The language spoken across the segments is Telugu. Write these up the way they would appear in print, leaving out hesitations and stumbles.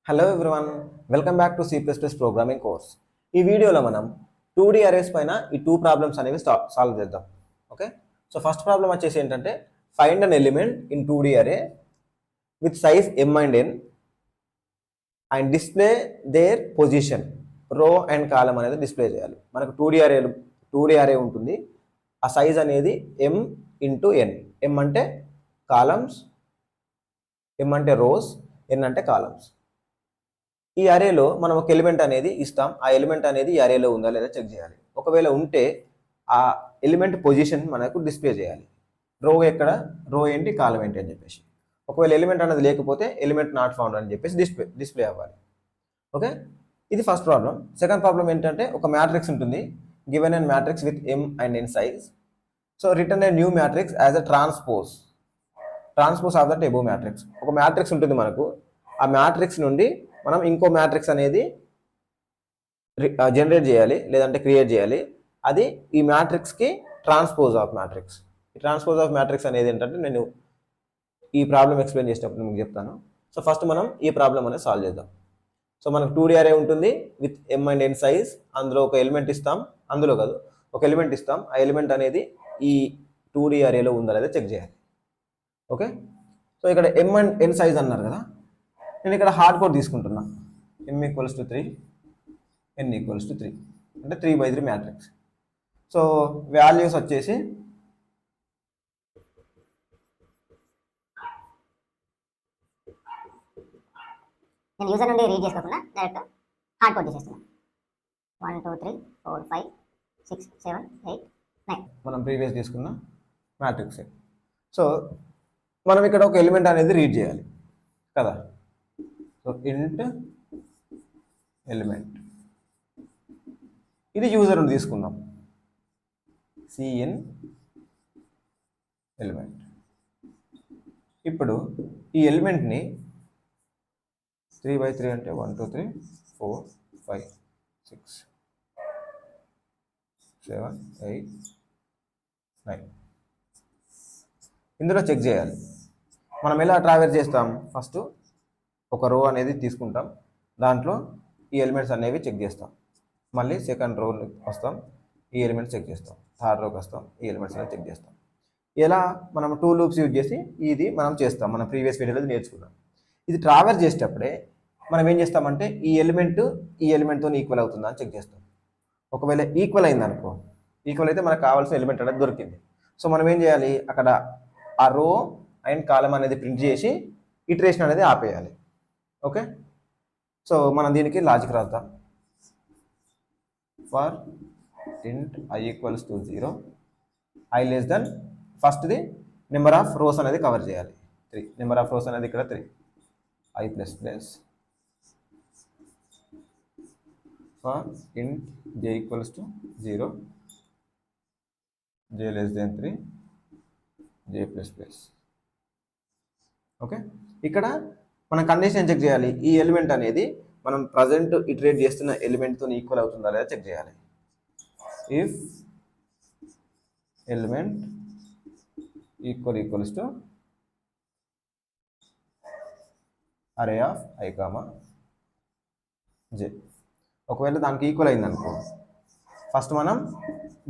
Hello everyone, welcome back to C++ programming course. ఈ వీడియోలో మనం 2D అరేస్ పైన ఈ టూ ప్రాబ్లమ్స్ అనేవి సాల్వ్ చేద్దాం. ఓకే, సో ఫస్ట్ ప్రాబ్లం వచ్చేసి ఏంటంటే find an element in 2D array with size m and n and display there position రో అండ్ కాలం అనేది డిస్ప్లే చేయాలి. మనకు 2D అరే ఉంటుంది. ఆ సైజ్ అనేది m ఇంటూ n. m అంటే కాలమ్స్, m అంటే రోస్, n అంటే కాలమ్స్. ఈ అరేలో మనం ఒక ఎలిమెంట్ అనేది ఇస్తాం. ఆ ఎలిమెంట్ అనేది ఈ అరేలో ఉందా లేదా చెక్ చేయాలి. ఒకవేళ ఉంటే ఆ ఎలిమెంట్ పొజిషన్ మనకు డిస్ప్లే చేయాలి. రో ఎక్కడ, రో ఏంటి, కాలం ఏంటి అని చెప్పేసి. ఒకవేళ ఎలిమెంట్ అనేది లేకపోతే ఎలిమెంట్ నాట్ ఫౌండ్ అని చెప్పేసి డిస్ప్లే అవ్వాలి. ఓకే, ఇది ఫస్ట్ ప్రాబ్లం. సెకండ్ ప్రాబ్లం ఏంటంటే ఒక మ్యాట్రిక్స్ ఉంటుంది. Given and matrix with m and n size. So return a new matrix as a transpose of that above matrix. ఒక మ్యాట్రిక్స్ ఉంటుంది మనకు. ఆ మ్యాట్రిక్స్ నుండి మనం ఇంకో మ్యాట్రిక్స్ అనేది జనరేట్ చేయాలి, లేదంటే క్రియేట్ చేయాలి. అది ఈ మ్యాట్రిక్స్కి ట్రాన్స్పోజ్ ఆఫ్ మ్యాట్రిక్స్. ఈ ట్రాన్స్పోజ్ ఆఫ్ మ్యాట్రిక్స్ అనేది ఏంటంటే నేను ఈ ప్రాబ్లం ఎక్స్ప్లెయిన్ చేసేటప్పుడు మీకు చెప్తాను. సో ఫస్ట్ మనం ఈ ప్రాబ్లం అనేది సాల్వ్ చేద్దాం. సో మనకు 2D అరే ఉంటుంది with m and n size. అందులో ఒక ఎలిమెంట్ ఇస్తాం, అందులో కాదు ఒక ఎలిమెంట్ ఇస్తాం. ఆ ఎలిమెంట్ అనేది ఈ 2D అరేలో ఉందా లేదా చెక్ చేయాలి. ఓకే, సో ఇక్కడ m అండ్ n సైజ్ అన్నారు కదా, నేను ఇక్కడ హార్డ్ కోడ్ తీసుకుంటున్నా. m = 3, n = 3 అంటే 3/3 మ్యాట్రిక్స్. సో వాల్యూస్ వచ్చేసి నేను యూజర్ నుండి రీడ్ చేసుకోకుండా డైరెక్ట్ హార్డ్ కోడ్ చేసేస్తున్నాను. 1 2 3 4 5 6 7 8 9 మనం ప్రీవియస్ తీసుకున్న మ్యాట్రిక్స్. సో మనం ఇక్కడ ఒక ఎలిమెంట్ అనేది రీడ్ చేయాలి కదా. సో ఇంట్ ఎలిమెంట్, ఇది యూజర్ నుండి తీసుకుందాం. cin element. ఇప్పుడు ఈ ఎలిమెంట్ని 3/3 అంటే 1 2 3 4 5 6 7 8 9 ఇందులో చెక్ చేయాలి. మనం ఎలా ట్రావెల్ చేస్తాం? ఫస్ట్ ఒక రో అనేది తీసుకుంటాం, దాంట్లో ఈ ఎలిమెంట్స్ అనేవి చెక్ చేస్తాం. మళ్ళీ సెకండ్ రో వస్తాం, ఈ ఎలిమెంట్స్ చెక్ చేస్తాం. థర్డ్ రోకి వస్తాం, ఈ ఎలిమెంట్స్ అనేవి చెక్ చేస్తాం. ఎలా మనం 2 లూప్స్ యూజ్ చేసి ఇది మనం చేస్తాం. మనం ప్రీవియస్ వీడియోలో నేర్చుకున్నాం. ఇది ట్రావెల్ చేసేటప్పుడే మనం ఏం చేస్తామంటే ఈ ఎలిమెంట్తో ఈక్వల్ అవుతుందా అని చెక్ చేస్తాం. ఒకవేళ ఈక్వల్ అయిందనుకో, ఈక్వల్ అయితే మనకు కావాల్సిన ఎలిమెంట్ అనేది దొరికింది. సో మనం ఏం చేయాలి, అక్కడ ఆ రో అండ్ కాలం అనేది ప్రింట్ చేసి ఇటరేషన్ అనేది ఆపేయాలి. ఓకే, సో మనం దీనికి లాజిక్ రాద్దాం. For int i = 0, i less than ఫస్ట్ది నెంబర్ ఆఫ్ రోస్ అనేది కవర్ చేయాలి. 3 నెంబర్ ఆఫ్ రోస్ అనేది ఇక్కడ 3. i plus plus for int j = 0, j less than 3, j plus plus. Okay, ఇక్కడ మనం కండిషన్ చెక్ చేయాలి. ఈ ఎలిమెంట్ అనేది మనం ప్రజెంట్ ఇటరేట్ చేస్తున్న ఎలిమెంట్తో ఈక్వల్ అవుతుందా లేదా చెక్ చేయాలి. If element equals to array of i, j. ఒకవేళ దానికి ఈక్వల్ అయిందనుకో, ఫస్ట్ మనం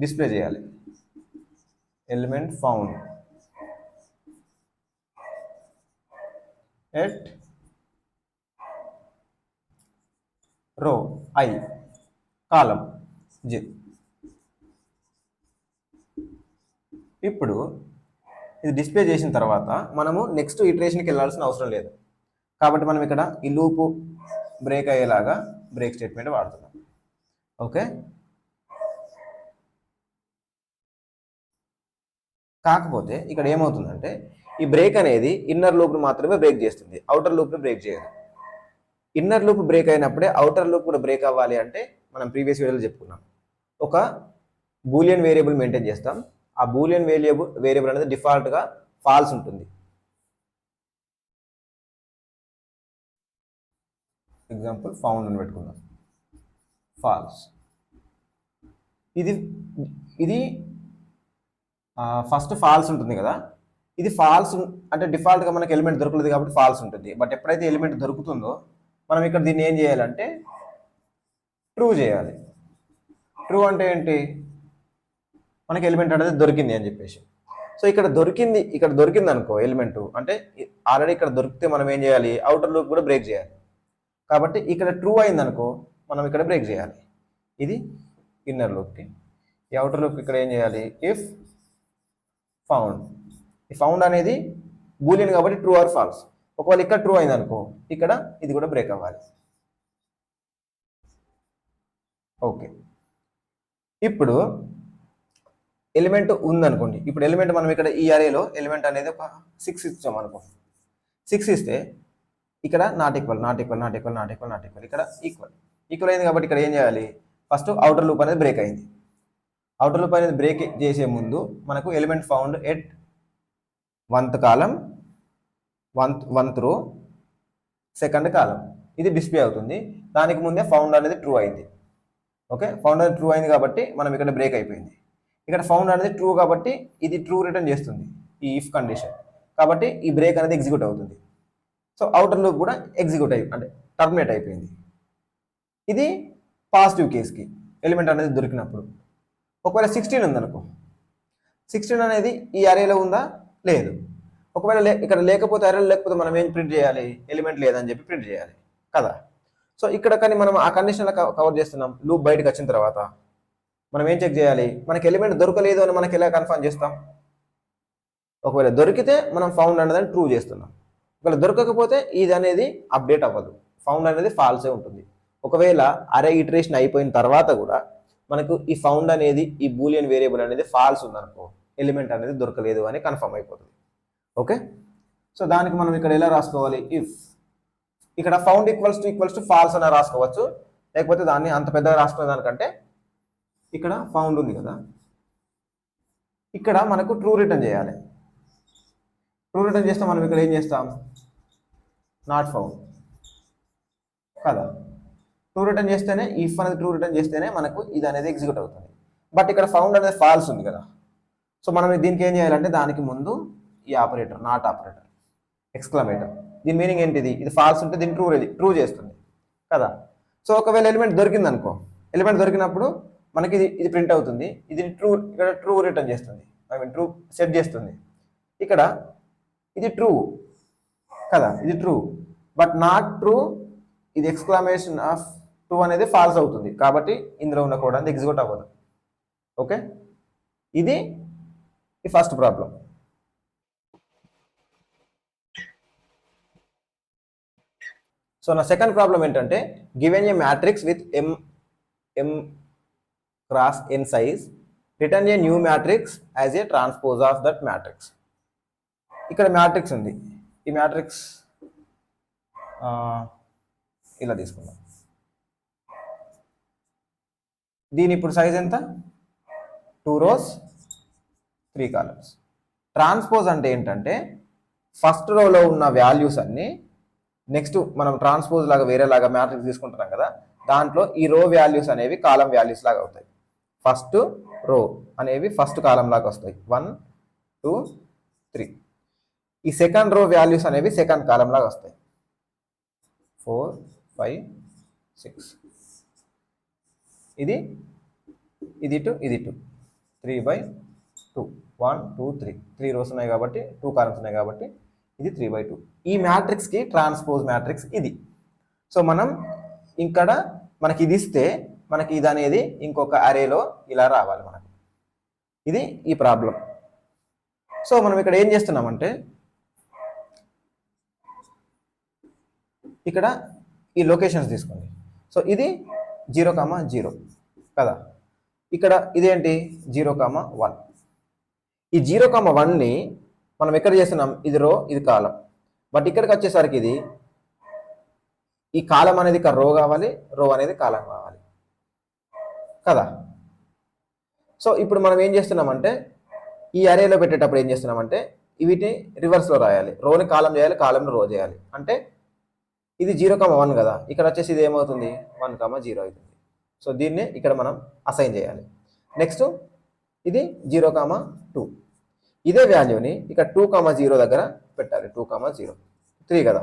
డిస్ప్లే చేయాలి ఎలిమెంట్ ఫౌండ్ ఎట్ రో i, కాలం j. ఇప్పుడు ఇది డిస్ప్లే చేసిన తర్వాత మనము నెక్స్ట్ ఇటరేషన్కి వెళ్ళాల్సిన అవసరం లేదు. కాబట్టి మనం ఇక్కడ ఈ లూపు బ్రేక్ అయ్యేలాగా బ్రేక్ స్టేట్మెంట్ వాడుతున్నాం. ఓకే, కాకపోతే ఇక్కడ ఏమవుతుందంటే ఈ బ్రేక్ అనేది ఇన్నర్ లూప్ను మాత్రమే బ్రేక్ చేస్తుంది, అవుటర్ లూప్ను బ్రేక్ చేయదు. ఇన్నర్ లూప్ బ్రేక్ అయినప్పుడే అవుటర్ లూప్ కూడా బ్రేక్ అవ్వాలి. అంటే మనం ప్రీవియస్ వీడియోలో చెప్పుకున్నాం, ఒక బూలియన్ వేరియబుల్ మెయింటైన్ చేస్తాం. ఆ బూలియన్ వేరియబుల్ అనేది డిఫాల్ట్గా ఫాల్స్ ఉంటుంది. ఎగ్జాంపుల్ ఫౌండ్ అని పెట్టుకుందాం, ఫాల్స్. ఇది ఫస్ట్ ఫాల్స్ ఉంటుంది కదా. ఇది ఫాల్స్ అంటే డిఫాల్ట్గా మనకి ఎలిమెంట్ దొరకలేదు కాబట్టి ఫాల్స్ ఉంటుంది. బట్ ఎప్పుడైతే ఎలిమెంట్ దొరుకుతుందో మనం ఇక్కడ దీన్ని ఏం చేయాలంటే ట్రూ చేయాలి. ట్రూ అంటే ఏంటి, మనకి ఎలిమెంట్ అనేది దొరికింది అని చెప్పేసి. సో ఇక్కడ దొరికింది అనుకో ఎలిమెంట్, అంటే ఆల్రెడీ ఇక్కడ దొరికితే మనం ఏం చేయాలి, అవుటర్ లూప్ కూడా బ్రేక్ చేయాలి. కాబట్టి ఇక్కడ ట్రూ అయింది అనుకో మనం ఇక్కడ బ్రేక్ చేయాలి. ఇది ఇన్నర్ లూప్కి. ఈ అవుటర్ లూప్కి ఇక్కడ ఏం చేయాలి, ఇఫ్ ఫౌండ్. ఈ ఫౌండ్ అనేది బూలియన్ కాబట్టి ట్రూ ఆర్ ఫాల్స్. ఒకవేళ ఇక్కడ ట్రూ అయింది అనుకో ఇక్కడ ఇది కూడా బ్రేక్ అవ్వాలి. ఓకే, ఇప్పుడు ఎలిమెంట్ ఉందనుకోండి. ఇప్పుడు ఎలిమెంట్ మనం ఇక్కడ ఈ అరేలో ఎలిమెంట్ అనేది ఒక 6 ఇచ్చాం అనుకో. 6 ఇస్తే ఇక్కడ నాట్ ఈక్వల్ ఇక్కడ ఈక్వల్ అయింది. కాబట్టి ఇక్కడ ఏం చేయాలి, ఫస్ట్ అవుటర్ లూప్ అనేది బ్రేక్ అయింది. అవుటర్ లూప్ అనేది బ్రేక్ చేసే ముందు మనకు element found at 1th column 1th రో 2nd కాలం ఇది డిస్ప్లే అవుతుంది. దానికి ముందే ఫౌండ్ అనేది ట్రూ అయింది. ఓకే, ఫౌండ్ అనేది ట్రూ అయింది కాబట్టి మనం ఇక్కడ బ్రేక్ అయిపోయింది. ఇక్కడ ఫౌండ్ అనేది ట్రూ కాబట్టి ఇది ట్రూ రిటర్న్ చేస్తుంది ఈ ఇఫ్ కండిషన్. కాబట్టి ఈ బ్రేక్ అనేది ఎగ్జిక్యూట్ అవుతుంది. సో అవుటర్ లూప్ కూడా ఎగ్జిక్యూట్ అంటే టర్మినేట్ అయిపోయింది. ఇది పాజిటివ్ కేస్కి ఎలిమెంట్ అనేది దొరికినప్పుడు. ఒకవేళ 16 ఉందనుకో, 16 అనేది ఈ అరేలో ఉందా, లేదు. ఒకవేళ ఇక్కడ లేకపోతే అరేలో లేకపోతే మనం ఏం ప్రింట్ చేయాలి, ఎలిమెంట్ లేదని చెప్పి ప్రింట్ చేయాలి కదా. సో ఇక్కడ కానీ మనం ఆ కండిషన్లో కవర్ చేస్తున్నాం. లూప్ బయటకు వచ్చిన తర్వాత మనం ఏం చెక్ చేయాలి, మనకి ఎలిమెంట్ దొరకలేదు అని మనకి ఎలా కన్ఫర్మ్ చేస్తాం. ఒకవేళ దొరికితే మనం ఫౌండ్ అనేది ట్రూ చేస్తున్నాం. ఒకవేళ దొరకకపోతే ఇది అనేది అప్డేట్ అవ్వదు, ఫౌండ్ అనేది ఫాల్సే ఉంటుంది. ఒకవేళ అరే ఇటరేషన్ అయిపోయిన తర్వాత కూడా మనకు ఈ ఫౌండ్ అనేది ఈ బూలియన్ వేరియబుల్ అనేది ఫాల్స్ ఉందనుకో ఎలిమెంట్ అనేది దొరకలేదు అని కన్ఫర్మ్ అయిపోతుంది. ఓకే, సో దానికి మనం ఇక్కడ ఎలా రాసుకోవాలి, ఇఫ్ ఇక్కడ ఫౌండ్ ఈక్వల్స్ టు ఫాల్స్ అని రాసుకోవచ్చు. లేకపోతే దాన్ని అంత పెద్దగా రాసుకునే దానికంటే ఇక్కడ ఫౌండ్ ఉంది కదా, ఇక్కడ మనకు ట్రూ రిటర్న్ చేయాలి. ట్రూ రిటర్న్ చేస్తే మనం ఇక్కడ ఏం చేస్తాం, నాట్ ఫౌండ్ కదా. ట్రూ రిటర్న్ చేస్తేనే, ఇఫ్ అనేది ట్రూ రిటర్న్ చేస్తేనే మనకు ఇది అనేది ఎగ్జిక్యూట్ అవుతుంది. బట్ ఇక్కడ ఫౌండ్ అనేది ఫాల్స్ ఉంది కదా. సో మనం దీనికి ఏం చేయాలంటే దానికి ముందు ఈ ఆపరేటర్, నాట్ ఆపరేటర్, ఎక్స్క్లమేటర్. దీని మీనింగ్ ఏంటిది, ఇది ఫాల్స్ ఉంటే దీన్ని ట్రూ చేస్తుంది కదా. సో ఒకవేళ ఎలిమెంట్ దొరికింది అనుకో, ఎలిమెంట్ దొరికినప్పుడు మనకి ఇది ప్రింట్ అవుతుంది. ఇది ట్రూ, ఇక్కడ ట్రూ రిటర్న్ చేస్తుంది, ట్రూ సెట్ చేస్తుంది. ఇక్కడ ఇది ట్రూ కదా, ఇది ట్రూ. బట్ నాట్ ట్రూ, ఇది ఎక్స్క్లమేషన్ ఆఫ్ ట్రూ అనేది ఫాల్స్ అవుతుంది. కాబట్టి ఇందులో ఉన్న కోడ్ అనేది ఎగ్జిక్యూట్ అవ్వదు. ఓకే, ఇది ఈ ఫస్ట్ ప్రాబ్లం. సో నా సెకండ్ ప్రాబ్లం ఏంటంటే, given a matrix with m cross n size, return a new matrix as a transpose of that matrix. ఇక్కడ మ్యాట్రిక్స్ ఉంది. ఈ మ్యాట్రిక్స్ ఇలా తీసుకుందాం. దీని ఇప్పుడు సైజ్ ఎంత, 2 rows 3 columns. ట్రాన్స్పోజ్ అంటే ఏంటంటే ఫస్ట్ రోలో ఉన్న వాల్యూస్ అన్ని నెక్స్ట్ మనం ట్రాన్స్పోజ్ లాగా వేరేలాగా మ్యాట్రిక్స్ తీసుకుంటున్నాం కదా, దాంట్లో ఈ రో వాల్యూస్ అనేవి కాలం వాల్యూస్ లాగా అవుతాయి. ఫస్ట్ రో అనేవి ఫస్ట్ కాలం లాగా వస్తాయి, 1 2 3. ఈ సెకండ్ రో వాల్యూస్ అనేవి సెకండ్ కాలం లాగా వస్తాయి, 4 5 6. ఇది 2 3/2, 1 2 3. 3 రోస్ ఉన్నాయి కాబట్టి 2 కాలమ్స్ ఉన్నాయి కాబట్టి ఇది 3/2. ఈ మ్యాట్రిక్స్కి ట్రాన్స్పోజ్ మ్యాట్రిక్స్ ఇది. సో మనం ఇక్కడ మనకి ఇది ఇస్తే మనకి ఇది అనేది ఇంకొక అరేలో ఇలా రావాలి మనకి. ఇది ఈ ప్రాబ్లం. సో మనం ఇక్కడ ఏం చేస్తున్నామంటే ఇక్కడ ఈ లొకేషన్స్ తీసుకోండి. సో ఇది 0, 0 కదా. ఇక్కడ ఇదేంటి 0, 1. ఈ 0, 1ని మనం ఎక్కడ చేస్తున్నాం, ఇది రో ఇది కాలం. బట్ ఇక్కడికి వచ్చేసరికి ఇది ఈ కాలం అనేది ఇక్కడ రో కావాలి, రో అనేది కాలం కావాలి కదా. సో ఇప్పుడు మనం ఏం చేస్తున్నామంటే ఈ అరేలో పెట్టేటప్పుడు ఏం చేస్తున్నామంటే వీటిని రివర్స్లో రాయాలి. రోని కాలం చేయాలి, కాలంని రో చేయాలి. అంటే ఇది 0, 1 కదా, ఇక్కడ వచ్చేసి ఇది ఏమవుతుంది 1, 0 అవుతుంది. సో దీన్ని ఇక్కడ మనం అసైన్ చేయాలి. నెక్స్ట్ ఇది 0, 2. ఇదే వాల్యూని ఇక్కడ 2, 0 దగ్గర పెట్టాలి. 2, 0 3 కదా.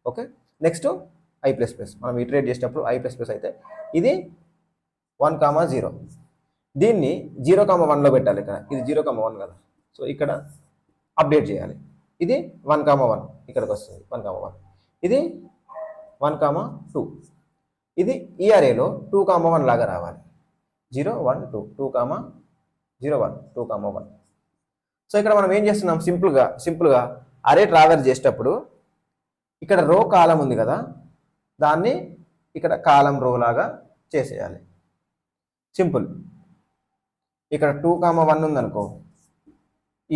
Okay, next I plus plus. మనం ఇటరేట్ చేసేటప్పుడు ఐ ప్లస్ ప్లస్ అయితే ఇది 1,0. దీన్ని 0,1లో పెట్టాలి. ఇక్కడ ఇది 0,1 కదా, సో ఇక్కడ అప్డేట్ చేయాలి. ఇది 1,1 ఇక్కడికి వస్తుంది 1,1. ఇది 1,2. ఇది ఈ అరేలో 2,1 లాగా రావాలి. 0 1 2 2,0 1 2,1. సో ఇక్కడ మనం ఏం చేస్తున్నాం, సింపుల్గా అరే ట్రావెల్స్ చేసేటప్పుడు ఇక్కడ రో కాలం ఉంది కదా, దాన్ని ఇక్కడ కాలం రో లాగా చేసేయాలి. సింపుల్. ఇక్కడ 2,1 ఉందనుకో,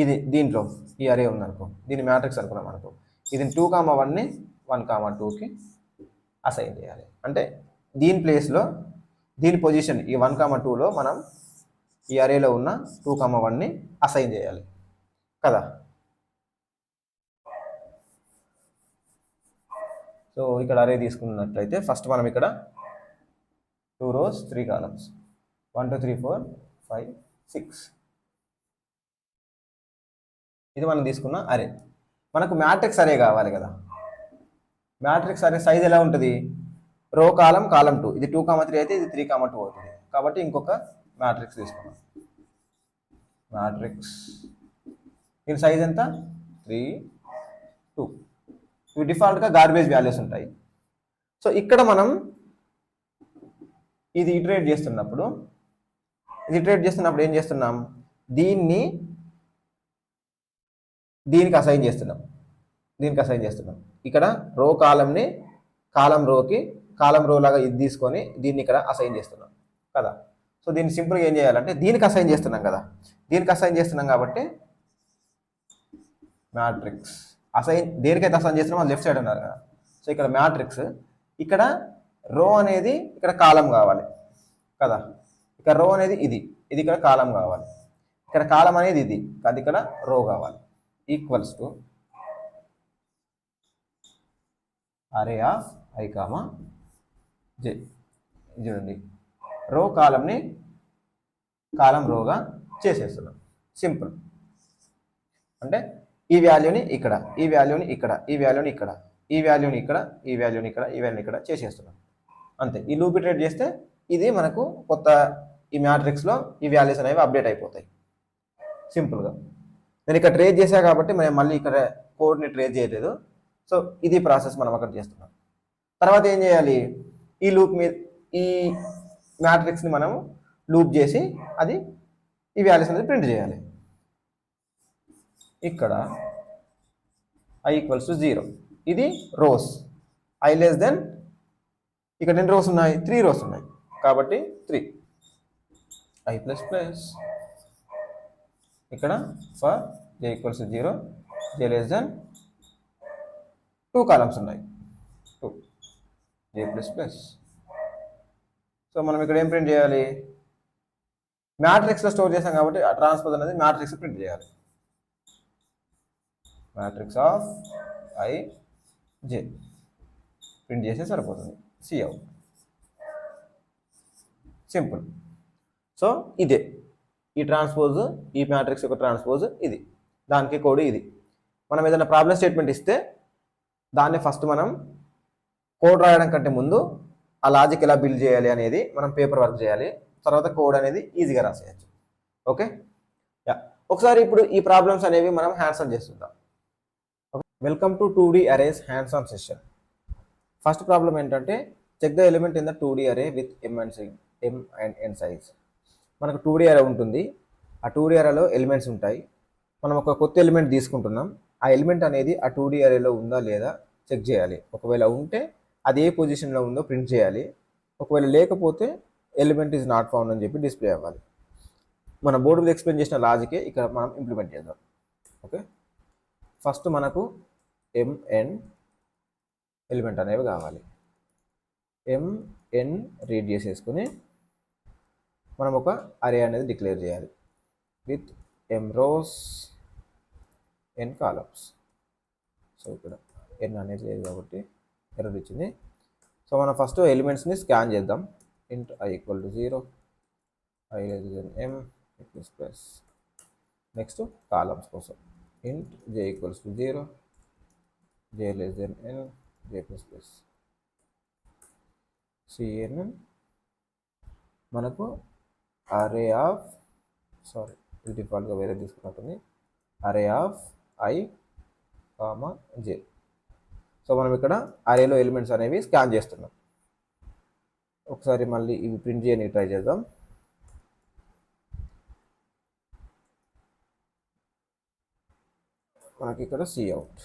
ఇది దీంట్లో ఈ అరే ఉందనుకో, దీని మ్యాట్రిక్స్ అనుకున్నాం అనుకో, ఇది 2,1ని 1,2కి అసైన్ చేయాలి. అంటే దీని ప్లేస్లో దీని పొజిషన్ ఈ 1,2లో మనం ఈ అరేలో ఉన్న 2,1ని అసైన్ చేయాలి కదా. సో ఇక్కడ అరే తీసుకున్నట్లయితే ఫస్ట్ మనం ఇక్కడ 2 rows 3 columns 1 2 3 4 5 6. ఇది మనం తీసుకున్న అరే. మనకు మ్యాట్రిక్స్ అరే కావాలి కదా. మ్యాట్రిక్స్ అరే సైజ్ ఎలా ఉంటుంది, రో కాలం 2, ఇది 2,3 అయితే ఇది 3,2 అవుతుంది. కాబట్టి ఇంకొక మ్యాట్రిక్స్ తీసుకున్నాం. మ్యాట్రిక్స్ దీని సైజ్ ఎంత 3 2. ఇవి డిఫాల్ట్గా గార్బేజ్ వాల్యూస్ ఉంటాయి. సో ఇక్కడ మనం ఇది ఇటరేట్ చేస్తున్నప్పుడు ఏం చేస్తున్నాం, దీనికి అసైన్ చేస్తున్నాం. ఇక్కడ రో కాలంని కాలం రో లాగా ఇది తీసుకొని దీన్ని ఇక్కడ అసైన్ చేస్తున్నాం కదా. సో దీన్ని సింపుల్గా ఏం చేయాలంటే దీనికి అసైన్ చేస్తున్నాం కదా, కాబట్టి మ్యాట్రిక్స్ అసైన్ దేనికైతే అసైన్ చేస్తున్నామో అది లెఫ్ట్ సైడ్ ఉన్నారు కదా. సో ఇక్కడ మ్యాట్రిక్స్, ఇక్కడ రో అనేది ఇక్కడ కాలం కావాలి కదా. ఇక్కడ రో అనేది ఇది ఇక్కడ కాలం కావాలి. ఇక్కడ కాలం అనేది ఇది కాదు, ఇక్కడ రో కావాలి. Equals to array of i comma j. చూడండి, రో కాలంని కాలం రోగా చేసేస్తున్నాం. సింపుల్. అంటే ఈ వాల్యూని ఇక్కడ, ఈ వాల్యూని ఇక్కడ, ఈ వాల్యూని ఇక్కడ, ఈ వాల్యూని ఇక్కడ, ఈ వాల్యూని ఇక్కడ, ఈ వాల్యూని ఇక్కడ చేసేస్తున్నాం అంతే. ఈ లూప్ ఇటరేట్ చేస్తే ఇది మనకు కొత్త ఈ మ్యాట్రిక్స్లో ఈ వాల్యూస్ అనేవి అప్డేట్ అయిపోతాయి సింపుల్గా. నేను ఇక్కడ ట్రేస్ చేశా కాబట్టి మనం మళ్ళీ ఇక్కడ కోడ్ని ట్రేస్ చేయలేదు. సో ఇది ప్రాసెస్ మనం అక్కడ చేస్తున్నాం. తర్వాత ఏం చేయాలి, ఈ లూప్ మీద ఈ మ్యాట్రిక్స్ని మనం లూప్ చేసి అది ఈ వాల్యూస్ అనేది ప్రింట్ చేయాలి. ఇక్కడ i ఈక్వల్స్ టు 0. ఇది రోస్, i లెస్ దెన్, ఇక్కడ ఎన్ని రోస్ ఉన్నాయి, 3 రోస్ ఉన్నాయి కాబట్టి 3 i ప్లస్ ప్లస్. ఇక్కడ for j equals to 0, j less than 2 columns ఉన్నాయి 2 j ప్లస్ ప్లస్. సో మనం ఇక్కడ ఏం ప్రింట్ చేయాలి, మ్యాట్రిక్స్లో స్టోర్ చేసాం కాబట్టి ఆ ట్రాన్స్పోజ్ అనేది మ్యాట్రిక్స్ ప్రింట్ చేయాలి. Matrix of I J print చేస్తే సరిపోతుంది. Cout. సింపుల్. సో ఇదే ఈ ట్రాన్స్పోజ్, ఈ మ్యాట్రిక్స్ యొక్క ట్రాన్స్పోజ్ ఇది, దానికి కోడ్ ఇది. మనం ఏదైనా ప్రాబ్లం స్టేట్మెంట్ ఇస్తే దాన్ని ఫస్ట్ మనం కోడ్ రాయడం కంటే ముందు ఆ లాజిక్ ఎలా బిల్డ్ చేయాలి అనేది మనం పేపర్ వర్క్ చేయాలి. తర్వాత కోడ్ అనేది ఈజీగా రాసేయచ్చు. Okay, yeah. ఒకసారి ఇప్పుడు ఈ ప్రాబ్లమ్స్ అనేవి మనం హ్యాండ్స్ ఆన్ చేస్తుంటాం. Welcome to 2D arrays hands on session. First problem ఏంటంటే check the element in the 2D array with m and n size. మనకు 2D అరే ఉంటుంది. ఆ 2D అరేలో ఎలిమెంట్స్ ఉంటాయి. మనం ఒక కొత్త ఎలిమెంట్ తీసుకుంటున్నాం. ఆ ఎలిమెంట్ అనేది ఆ 2D అరేలో ఉందా లేదా చెక్ చేయాలి. ఒకవేళ ఉంటే అది ఏ పొజిషన్లో ఉందో ప్రింట్ చేయాలి. ఒకవేళ లేకపోతే ఎలిమెంట్ ఈజ్ నాట్ ఫౌండ్ అని చెప్పి డిస్ప్లే అవ్వాలి. మన బోర్డు మీద ఎక్స్ప్లెయిన్ చేసిన లాజికే ఇక్కడ మనం ఇంప్లిమెంట్ చేద్దాం. ఓకే, ఫస్ట్ మనకు mn ఎలిమెంట్ అనేవి కావాలి. mn రీడ్ చేసేసుకుని మనం ఒక అరే అనేది డిక్లేర్ చేయాలి with m rows n columns. So ఇక్కడ n అనేది లేదు కాబట్టి ఎర్రర్ ఇచ్చింది. సో మనం ఫస్ట్ ఎలిమెంట్స్ని స్కాన్ చేద్దాం. int i equal to 0, i less than m plus plus. Next columns కోసం int j equals to 0, j less than n, j plus plus. సిఎన్ మనకు అరే ఆఫ్ సారీ ఇది డిఫాల్ట్గా వేరే తీసుకున్నట్టుంది, array of i comma j. So మనం ఇక్కడ అరేలో ఎలిమెంట్స్ అనేవి స్కాన్ చేస్తున్నాం. ఒకసారి మళ్ళీ ఇవి ప్రింట్ చేయడానికి ట్రై చేద్దాం. మనకి ఇక్కడ సి అవుట్,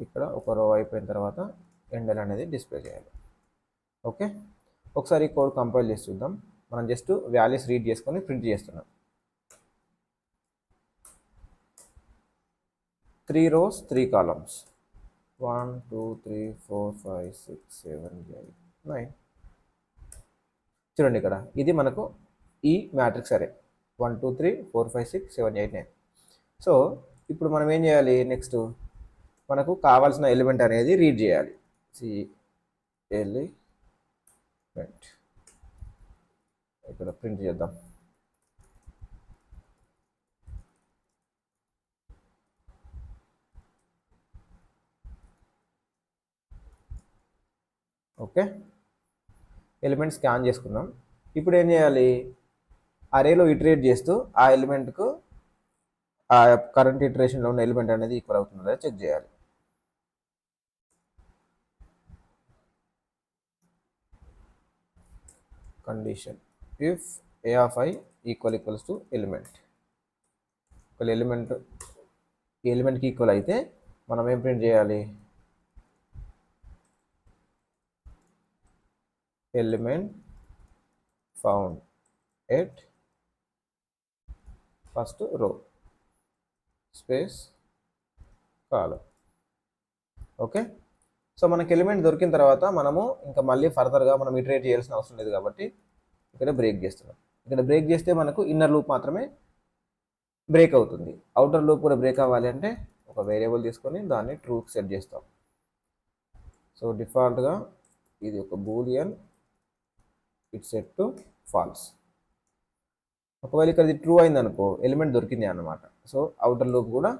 ఇక్కడ ఒక రో అయిపోయిన తర్వాత ఎండల్ అనేది డిస్ప్లే చేయాలి. ఓకే, ఒకసారి కోడ్ కంపైల్ చేసి చూద్దాం. మనం జస్ట్ వాల్యూస్ రీడ్ చేసుకొని ప్రింట్ చేస్తున్నాం. 3 rows 3 columns 1 2 3 4 5 6 7 8 9. చూడండి ఇక్కడ ఇది మనకు ఈ మ్యాట్రిక్స్ అరే 1 2 3 4 5 6 7 8 9. సో ఇప్పుడు మనం ఏం చేయాలి, నెక్స్ట్ మనకు కావాల్సిన ఎలిమెంట్ అనేది రీడ్ చేయాలి. సి ఎలిమెంట్ ఇక్కడ ప్రింట్ చేద్దాం. ఓకే, ఎలిమెంట్ స్కాన్ చేసుకున్నాం. ఇప్పుడు ఏం చేయాలి, అరేలో ఇటరేట్ చేస్తూ ఆ ఎలిమెంట్కు ఆ కరెంట్ ఇటరేషన్లో ఉన్న ఎలిమెంట్ అనేది ఈక్వల్ అవుతుందో చెక్ చేయాలి. Condition if A of I equals to element, ఒక ఎలిమెంట్ ఈ ఎలిమెంట్కి ఈక్వల్ అయితే మనం ఏం ప్రింట్ చేయాలి, element found at first row space column. Okay, so మనకి ఎలిమెంట్ దొరికిన తర్వాత మనము ఇంకా మళ్ళీ ఫర్దర్గా మనం ఇటరేట్ చేయాల్సిన అవసరం లేదు కాబట్టి ఇక్కడ బ్రేక్ చేస్తున్నాం. ఇక్కడ బ్రేక్ చేస్తే మనకు ఇన్నర్ లూప్ మాత్రమే బ్రేక్ అవుతుంది. అవుటర్ లూప్ కూడా బ్రేక్ అవ్వాలి అంటే ఒక వేరియబుల్ తీసుకొని దాన్ని ట్రూకి సెట్ చేస్తాం. సో డిఫాల్ట్గా ఇది ఒక Boolean, it set to falls. ఒకవేళ ఇక్కడ ఇది ట్రూ అయింది అనుకో ఎలిమెంట్ దొరికింది అన్నమాట. సో అవుటర్ లూప్ కూడా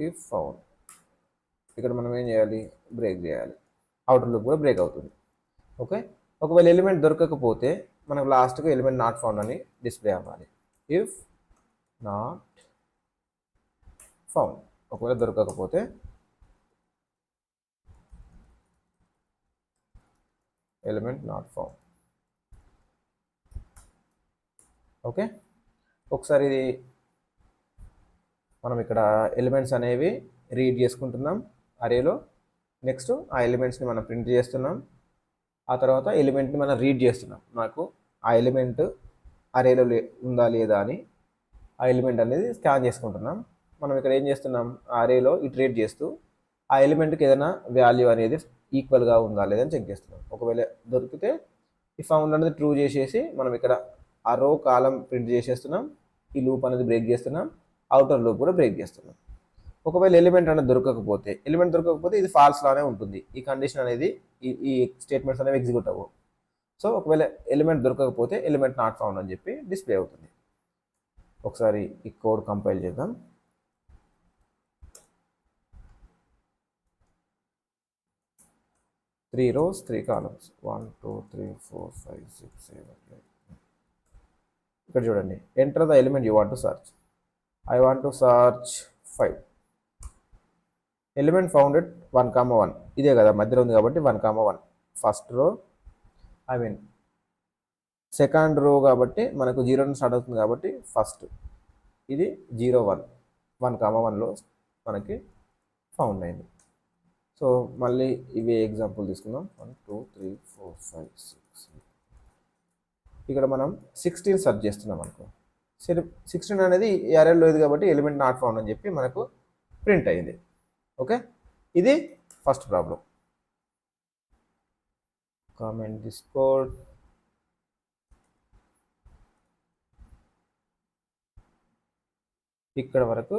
ఇఫ్ ఫౌండ్, ఇక్కడ మనం ఏం చేయాలి, బ్రేక్ చేయాలి, అవుటర్ లూప్ కూడా బ్రేక్ అవుతుంది. ఓకే, ఒకవేళ ఎలిమెంట్ దొరకకపోతే మనకు లాస్ట్గా ఎలిమెంట్ నాట్ ఫౌండ్ అని డిస్ప్లే అవ్వాలి. ఇఫ్ నాట్ ఫౌండ్, ఒకవేళ దొరకకపోతే ఎలిమెంట్ నాట్ ఫౌండ్. ఓకే, ఒకసారి ఇది మనం ఇక్కడ ఎలిమెంట్స్ అనేవి రీడ్ చేసుకుంటున్నాం అరేలో. నెక్స్ట్ ఆ ఎలిమెంట్స్ని మనం ప్రింట్ చేస్తున్నాం. ఆ తర్వాత ఎలిమెంట్ని మనం రీడ్ చేస్తున్నాం. నాకు ఆ ఎలిమెంట్ అరేలో ఉందా లేదా అని ఆ ఎలిమెంట్ అనేది స్కాన్ చేసుకుంటున్నాం. మనం ఇక్కడ ఏం చేస్తున్నాం, ఆ అరేలో ఇటరేట్ చేస్తూ ఆ ఎలిమెంట్కి ఏదైనా వాల్యూ అనేది ఈక్వల్గా ఉందా లేదని చెక్ చేస్తున్నాం. ఒకవేళ దొరికితే ఈ ఫౌండ్ అనేది ట్రూ చేసేసి మనం ఇక్కడ ఆ రో కాలం ప్రింట్ చేసేస్తున్నాం. ఈ లూప్ అనేది బ్రేక్ చేస్తున్నాం, అవుటర్ లూప్ కూడా బ్రేక్ చేస్తున్నాం. ఒకవేళ ఎలిమెంట్ అనేది దొరకకపోతే ఇది ఫాల్స్ లానే ఉంటుంది. ఈ కండిషన్ అనేది ఈ స్టేట్మెంట్స్ అనేవి ఎగ్జిక్యూట్ అవ్వవు. సో ఒకవేళ ఎలిమెంట్ దొరకకపోతే ఎలిమెంట్ నాట్ ఫౌండ్ అని చెప్పి డిస్ప్లే అవుతుంది. ఒకసారి ఈ కోడ్ కంపైల్ చేద్దాం. Three rows 3 columns 1 2 3 4 5 6 7 8. ఇక్కడ చూడండి, enter the element you want to search. I want to search 5. Element founded 1, 1 ఇదే కదా మధ్యలో ఉంది కాబట్టి 1, 1 first row, I mean second row కాబట్టి మనకు 0 నుంచి స్టార్ట్ అవుతుంది కాబట్టి ఫస్ట్ ఇది 0 1 1,1లో మనకి ఫౌండ్ అయింది. సో మళ్ళీ ఇవే ఎగ్జాంపుల్ తీసుకుందాం. 1 2 3 4 5 6. ఇక్కడ మనం 16 సెర్చ్ చేస్తున్నాం అనుకో. సరే 16 అనేది ఏరియాలో లేదు కాబట్టి ఎలిమెంట్ నాట్ ఫౌండ్ అని చెప్పి మనకు ప్రింట్ అయింది. ఓకే, ఇది first problem. Comment this code. ఇక్కడ వరకు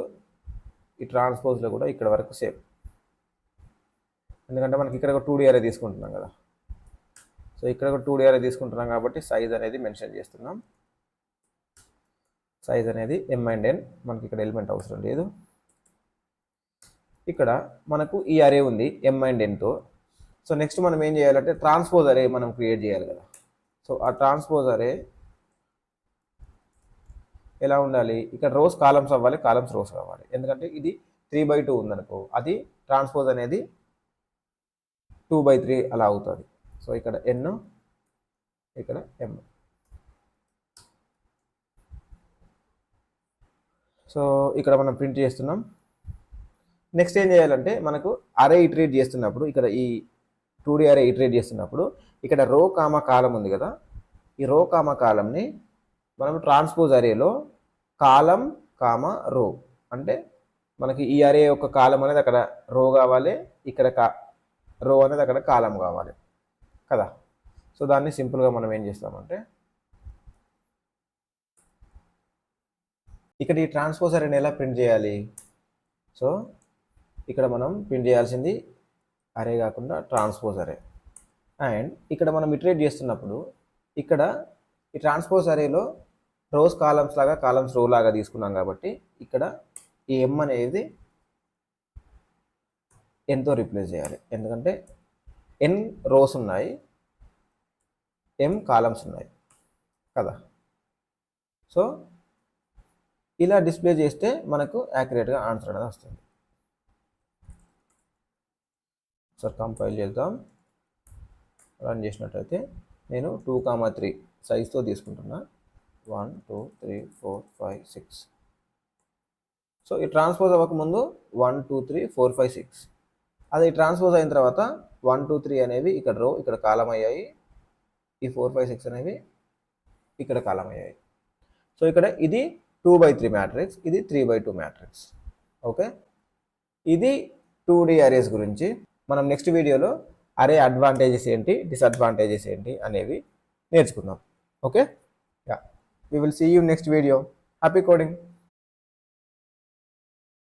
ఈ ట్రాన్స్పోజ్లో కూడా ఇక్కడ వరకు సేమ్, ఎందుకంటే మనకి ఇక్కడ ఒక 2D అరే తీసుకుంటున్నాం కదా. సో ఇక్కడ ఒక 2D అరే తీసుకుంటున్నాం కాబట్టి సైజ్ అనేది మెన్షన్ చేస్తున్నాం. సైజ్ అనేది M and N, మనకి ఇక్కడ ఎలిమెంట్ అవసరం లేదు. ఇక్కడ మనకు ఈ అరే ఉంది m అండ్ nతో. సో నెక్స్ట్ మనం ఏం చేయాలంటే ట్రాన్స్పోజ్ అరే మనం క్రియేట్ చేయాలి కదా. సో ఆ ట్రాన్స్పోజ్ అరే ఎలా ఉండాలి, ఇక్కడ రోస్ కాలమ్స్ అవ్వాలి, కాలమ్స్ రోస్ అవ్వాలి. ఎందుకంటే ఇది 3/2 ఉందనుకో, అది ట్రాన్స్పోజ్ అనేది 2/3 అలా అవుతుంది. సో ఇక్కడ n, ఇక్కడ m. సో ఇక్కడ మనం ప్రింట్ చేస్తున్నాం. నెక్స్ట్ ఏం చేయాలంటే మనకు అరే ఇటరేట్ చేస్తున్నప్పుడు, ఇక్కడ ఈ 2D అరే ఇటరేట్ చేస్తున్నప్పుడు ఇక్కడ రో కామా కాలం ఉంది కదా, ఈ రో కామా కాలంని మనం ట్రాన్స్పోజ్ అరేలో కాలం కామా రో, అంటే మనకి ఈ అరే యొక్క కాలం అనేది అక్కడ రో కావాలి, ఇక్కడ రో అనేది అక్కడ కాలం కావాలి కదా. సో దాన్ని సింపుల్గా మనం ఏం చేస్తామంటే ఇక్కడ ఈ ట్రాన్స్పోజ్ అరేని ఎలా ప్రింట్ చేయాలి. సో ఇక్కడ మనం ప్రింట్ చేయాల్సింది అరే కాకుండా ట్రాన్స్పోజ్ అరే. అండ్ ఇక్కడ మనం ఇటరేట్ చేస్తున్నప్పుడు ఇక్కడ ఈ ట్రాన్స్పోజ్ అరేలో రోస్ కాలమ్స్ లాగా, కాలమ్స్ రో లాగా తీసుకున్నాం కాబట్టి ఇక్కడ ఈ m అనేది nతో రీప్లేస్ చేయాలి. ఎందుకంటే n రోస్ ఉన్నాయి, m కాలమ్స్ ఉన్నాయి కదా. సో ఇలా డిస్ప్లే చేస్తే మనకు యాక్యురేట్గా ఆన్సర్ అనేది వస్తుంది. సార్ కంపైల్ చేద్దాం. రన్ చేసినట్టయితే నేను 2,3 సైజ్తో తీసుకుంటున్నా. 1 2 3 4 5 6. సో ఈ ట్రాన్స్పోజ్ అవ్వకముందు 1 2 3 4 5 6. అది ట్రాన్స్పోజ్ అయిన తర్వాత 1 2 3 అనేవి ఇక్కడ రో, ఇక్కడ కాలం అయ్యాయి. ఈ 4 5 6 అనేవి ఇక్కడ కాలం అయ్యాయి. సో ఇక్కడ ఇది 2/3 మ్యాట్రిక్స్, ఇది 3/2 మ్యాట్రిక్స్. ఓకే, ఇది 2D అరేస్ గురించి. మనం నెక్స్ట్ వీడియోలో అరే అడ్వాంటేజెస్ ఏంటి, డిసడ్వాంటేజెస్ ఏంటి అనేవి నేర్చుకుందాం. Okay, yeah, we will see you next video. Happy coding.